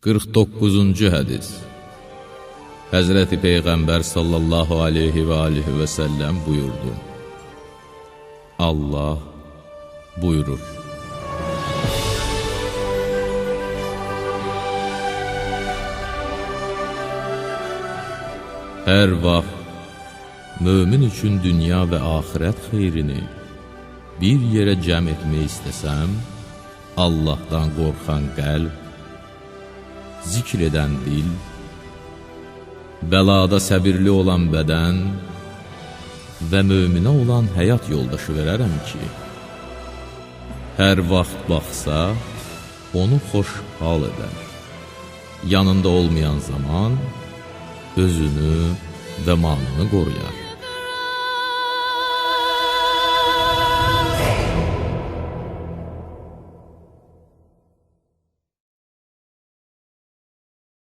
49-cu hədis. Həzrəti Peyğəmbər sallallahu aleyhi və alihi və səlləm buyurdu: Allah buyurur: hər vaxt mömin üçün dünya və axirət xeyrini bir yerə cəm etmək istəsəm, Allahdan qorxan qəlb, zikr edən dil, bəlada səbirli olan bədən və möminə olan həyat yoldaşı verərəm ki, hər vaxt baxsa, onu xoşhal edər. Yanında olmayan zaman özünü və malını qoruyar.